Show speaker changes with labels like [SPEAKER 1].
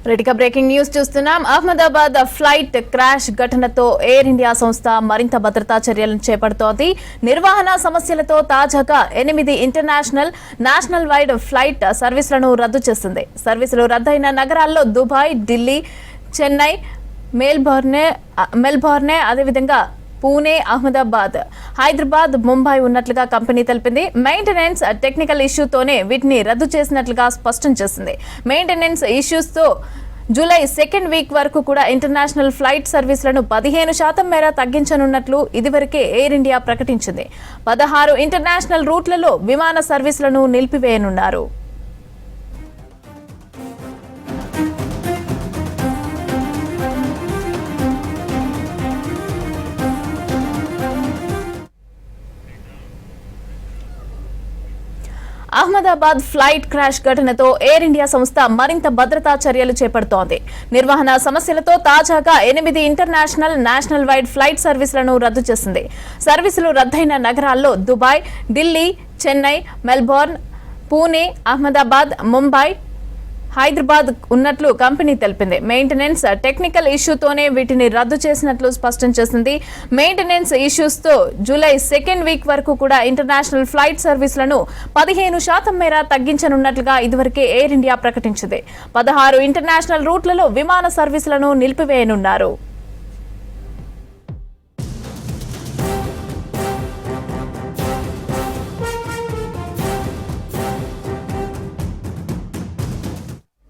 [SPEAKER 1] రెడ్డిగా breaking news చూస్తున్నాం. Ahmedabad flight crash ఘటనతో Air India సంస్థ మరింత భద్రతా చర్యలను చేపడుతోంది. నిర్వహణ సమస్యలతో తాజాగా 8 ఇంటర్నేషనల్ నేషనల్ వైడ్ ఫ్లైట్ సర్వీసులను రద్దు చేసింది. సర్వీసులు రద్దయిన నగరాల్లో దుబాయ్, ఢిల్లీ, చెన్నై, మెల్బోర్నే అదేవిధంగా పూణే, అహ్మదాబాద్, హైదరాబాద్, ముంబై ఉన్నట్లుగా కంపెనీ తెలిపింది. మెయింటెనెన్స్ టెక్నికల్ ఇష్యూతోనే వీటిని రద్దు చేసినట్లుగా స్పష్టం చేసింది. మెయింటెనెన్స్ ఇష్యూస్తో జూలై 2nd వీక్ వరకు కూడా ఇంటర్నేషనల్ ఫ్లైట్ సర్వీసులను 15% మేర తగ్గించనున్నట్లు ఇదివరకే ఎయిర్ ఇండియా ప్రకటించింది. 16 ఇంటర్నేషనల్ రూట్లలో విమాన సర్వీసులను నిలిపివేయనున్నారు. అహ్మదాబాద్ ఫ్లైట్ క్రాష్ ఘటనతో ఎయిర్ ఇండియా సంస్థ మరింత భద్రతా చర్యలు చేపడుతోంది. నిర్వహణ సమస్యలతో తాజాగా 8 ఇంటర్నేషనల్ నేషనల్ వైడ్ ఫ్లైట్ సర్వీసులను రద్దు చేసింది. సర్వీసులు రద్దయిన నగరాల్లో దుబాయ్, ఢిల్లీ, చెన్నై, మెల్బోర్న్, పూణే, అహ్మదాబాద్, ముంబై, హైదరాబాద్ ఉన్నట్లు కంపెనీ తెలిపింది. మెయింటెనెన్స్ టెక్నికల్ ఇష్యూతోనే వీటిని రద్దు చేసినట్లు స్పష్టం చేసింది. మెయింటెనెన్స్ ఇష్యూస్తో జూలై 2nd వీక్ వరకు కూడా ఇంటర్నేషనల్ ఫ్లైట్ సర్వీసులను 15% మేర తగ్గించనున్నట్లుగా ఇదివరకే ఎయిర్ ఇండియా ప్రకటించింది. 16 ఇంటర్నేషనల్ రూట్లలో విమాన సర్వీసులను నిలిపివేయనున్నారు.